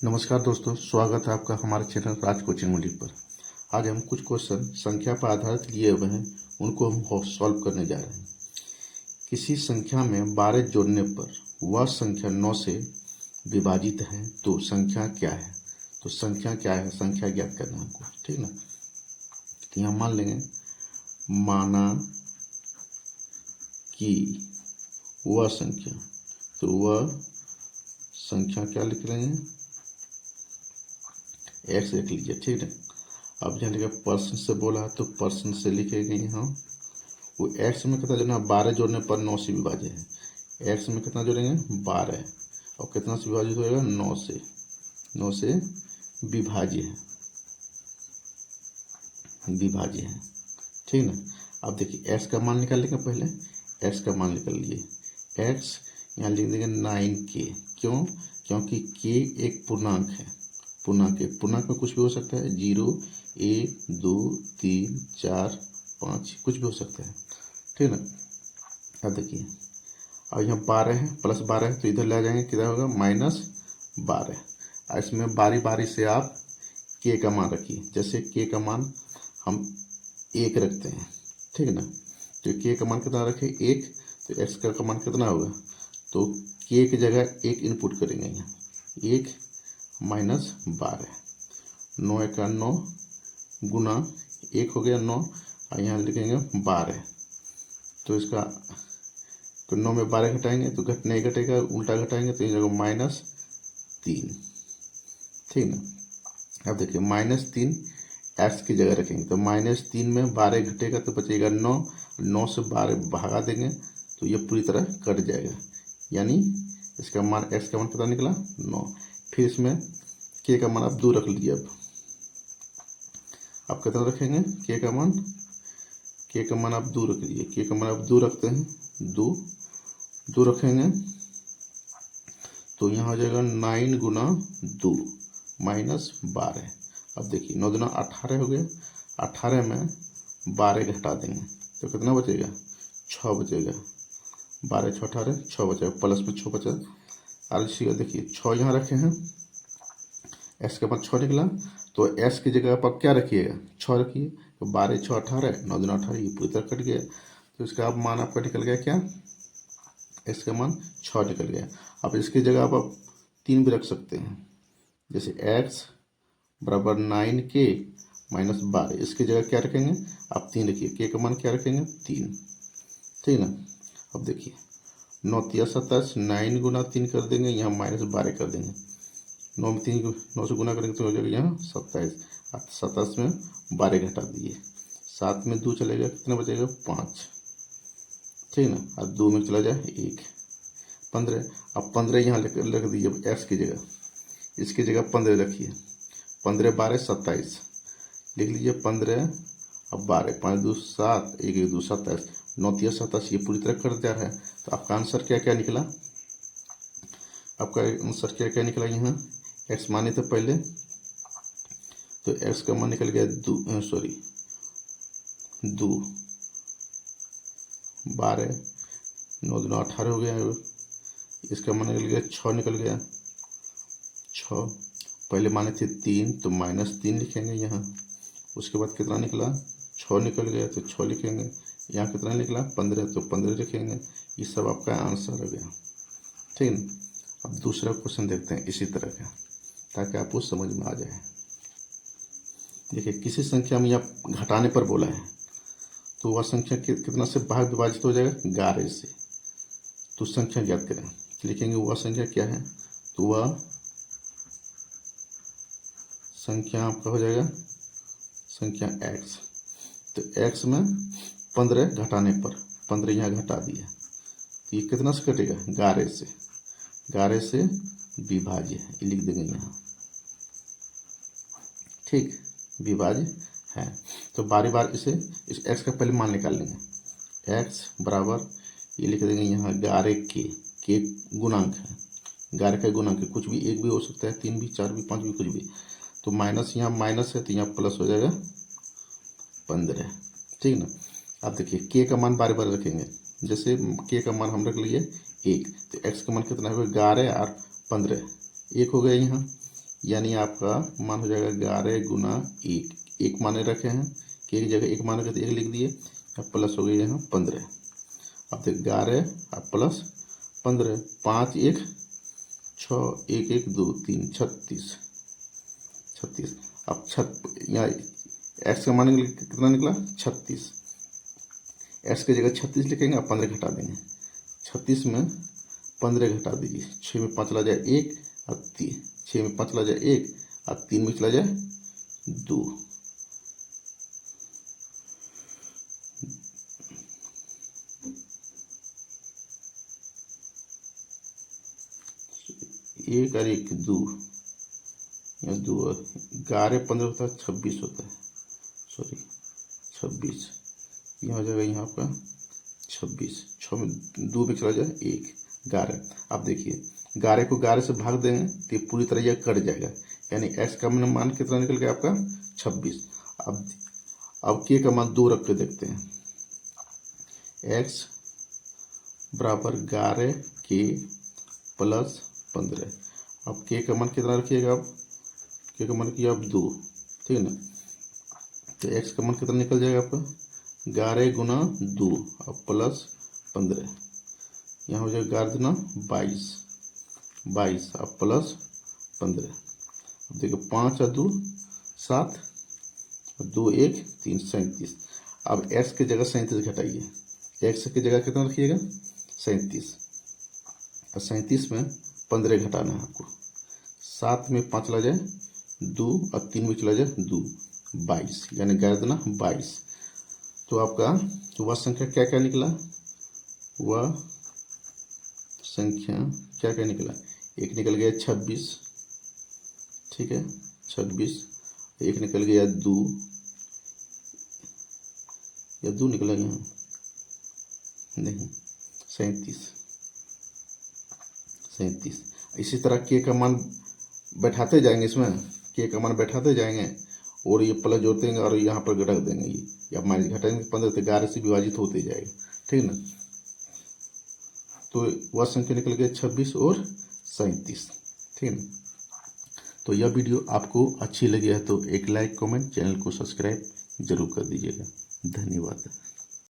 नमस्कार दोस्तों, स्वागत है आपका हमारे चैनल राज कोचिंग मूल्य पर। आज हम कुछ क्वेश्चन संख्या पर आधारित लिए हुए हैं, उनको हम सॉल्व करने जा रहे हैं। किसी संख्या में 12 जोड़ने पर वह संख्या 9 से विभाजित है तो संख्या क्या है। तो संख्या क्या है, संख्या ज्ञात करना है हमको, ठीक ना। तो यहाँ मान लेंगे, माना कि वह संख्या, तो वह संख्या क्या लिख रहे हैं, एक्स लिख लीजिए, ठीक है। अब यहाँ लिखा परसेंट से बोला है तो परसेंट से लिखेंगे यहाँ। वो एक्स में कितना जोड़ना है, 12 जोड़ने पर 9 से विभाजित है। एक्स में कितना जोड़ेंगे, 12, और कितना से विभाजित होएगा, 9 से। 9 से विभाज्य है, विभाज्य है, ठीक ना। अब देखिए एक्स का मान निकाल लेंगे, पहले एक्स का मान निकाल लिए। एक्स यहाँ लिख देंगे 9k, क्यों, क्योंकि k एक पूर्णांक है। पूर्णांक में कुछ भी हो सकता है, 0, 1, 2, 3, 4, 5, कुछ भी हो सकता है, ठीक ना। अब देखिए, अब यहाँ 12 है, प्लस 12 है तो इधर ले जाएंगे, कितना होगा, -12। इसमें बारी बारी से आप के का मान रखिए। जैसे के का मान हम 1 रखते हैं, ठीक है ना। तो के का मान कितना रखें, 1, तो एक्स का मान कितना होगा, तो के की जगह 1 इनपुट करेंगे यहाँ, 1 -12, 9 का 9 गुना 1 हो गया 9, और यहाँ लिखेंगे 12। तो इसका तो 9 में 12 घटाएंगे तो नहीं घटेगा, उल्टा घटाएंगे तो ये जगह -3, ठीक ना। अब देखिए -3 एक्स की जगह रखेंगे तो -3 में 12 घटेगा तो बचेगा 9, 9 से 12 भगा देंगे तो ये पूरी तरह कट जाएगा, यानी इसका मान, एक्स का मान कितना निकला, 9। फिर इसमें के का मान आप 2 रख लीजिए। अब कितना रखेंगे, के का मान, के का मान आप 2 रख लीजिए। के का मान आप 2 रखते हैं, 2 रखेंगे तो यहाँ हो जाएगा 9 गुना 2 -12। अब देखिए 9 दूना 18 हो गया, 18 में 12 घटा देंगे तो कितना बचेगा, 6 बचेगा। 12 6 18, 6 बचेगा, प्लस में 6 बचा। और इसी का देखिए 6 यहाँ रखे हैं, एक्स के पास 6 निकला, तो एक्स की जगह आप क्या रखिएगा, 6 रखिए। तो 12 6 18, 9 दूना 18, ये पूरी तरह कट गया। तो इसका अब मान आपका निकल गया क्या, एक्स का मान 6 निकल गया। अब इसकी जगह आप 3 भी रख सकते हैं, जैसे एक्स बराबर 9k -12, इसकी जगह क्या रखेंगे, आप 3 रखिए। के का मान क्या रखेंगे, 3, ठीक ना। अब देखिए 9 3 27, 9 गुना 3 कर देंगे, यहाँ -12 कर देंगे। 9 में 3 9 से गुना करेंगे तो हो जाएगा यहाँ 27, 27 में 12 घटा दिए, 7 में 2 चलेगा, कितना बचेगा, 5, ठीक ना। अब 2 में चला जाए 1, 15। अब 15 यहाँ रख दीजिए एक्स की जगह, इसकी जगह 15 रखिए। 15 12 27 लिख लीजिए, 15 अब 12, 5 2 7, 1 1 2 27, 9 3 27, ये पूरी तरह कर दिया है। तो आपका आंसर क्या क्या निकला, आपका आंसर क्या क्या निकला, यहाँ एक्स माने थे पहले, तो एक्स का मान निकल गया 2, 12, 9 दूना 18 हो गया। इसका मान निकल गया 6 निकल गया, 6 पहले माने थे 3 तो -3 लिखेंगे यहाँ। उसके बाद कितना निकला, 6 निकल गया तो 6 लिखेंगे। यहाँ कितना निकला, 15, तो 15 लिखेंगे। ये सब आपका आंसर हो गया, ठीक है। अब दूसरा क्वेश्चन देखते हैं इसी तरह का, ताकि आपको समझ में आ जाए। देखिए किसी संख्या में यहाँ घटाने पर बोला है, तो वह संख्या कितना से भाग विभाजित हो जाएगा, 11 से। तो संख्या ज्ञात करें, लिखेंगे वह संख्या क्या है, तो वह संख्या आपका हो जाएगा संख्या x। तो x में 15 घटाने पर 15 यहाँ घटा दिया, तो ये कितना से कटेगा, 11 से। 11 से विभाज्य है, ये लिख देंगे यहाँ, ठीक, विभाज्य है। तो बारी बार इस x का पहले मान निकाल लेंगे। x बराबर ये लिख देंगे यहाँ 11k, के गुणांक है, 11 का गुणांक है, कुछ भी, 1 भी हो सकता है, 3 भी, 4 भी, 5 भी, कुछ भी। तो माइनस यहाँ माइनस है तो यहाँ प्लस हो जाएगा 15, ठीक ना। अब देखिए के का मान बार बार रखेंगे, जैसे के का मान हम रख लिए 1, तो एक्स का मान कितना होगा, 11 और 15, 1 हो गया यहाँ। यानी आपका मान हो जाएगा 11 गुना 1। एक माने रखे हैं कि एक जगह एक मान रखे तो 1 लिख दिए, अब प्लस हो गई यहाँ 15। अब देख 11 अब प्लस 15, 5 1 6 1 1 2 3 36। अब यहाँ एक्स का मान कितना निकला 36। एक्स की जगह 36 लिखेंगे, अब 15 घटा देंगे। 36 में 15 घटा दीजिए, 6 में 5 चला जाए 1 और 3, 6 में 5 चला जाए 1 और 3 में चला जाए 2। एक और एक 2, या 2 11 15 होता है 26 होता है, सॉरी 26। यहाँ हो जाएगा यहाँ आपका 26, 6 में 2 में चला जाए 1 11। अब देखिए 11 को 11 से भाग देंगे तो ये पूरी तरह यह कट जाएगा, यानी एक्स का मान कितना निकल गया आपका 26। अब के का मान 2 रख के देखते हैं। एक्स बराबर 11 के प्लस 15। अब के का मान कितना रखिएगा आप, के का मान किया आप 2, ठीक है ना। तो एक्स का मान कितना निकल जाएगा आपका 11 गुना 2 अब प्लस 15। यहाँ हो जाएगा 11 गुना 22 अब प्लस 15। अब देखो 5 और 2 7 और 2 1 3 37। अब एक्स की जगह 37 घटाइए, एक्स की जगह कितना रखिएगा 37 और 37 में 15 घटाना है आपको। 7 में 5 चला जाए 2 और 3 में चला जाए 2 22, यानी 11 दुना 22। तो आपका वह संख्या क्या क्या निकला, वह संख्या क्या क्या निकला, एक निकल गया 26, ठीक है 26, एक निकल गया 2, या 2 निकला यहाँ नहीं 37। इसी तरह के का मान बैठाते जाएंगे, इसमें के का मान बैठाते जाएंगे और ये प्लस जोड़ देंगे और यहाँ पर घटक देंगे, ये या माइनस घटाएंगे 15 तो 11 से विभाजित होते जाएगा, ठीक ना। तो वह संख्या निकल गया 26 और 37, ठीक है ना। तो यह वीडियो आपको अच्छी लगी है तो एक लाइक कमेंट, चैनल को सब्सक्राइब जरूर कर दीजिएगा। धन्यवाद।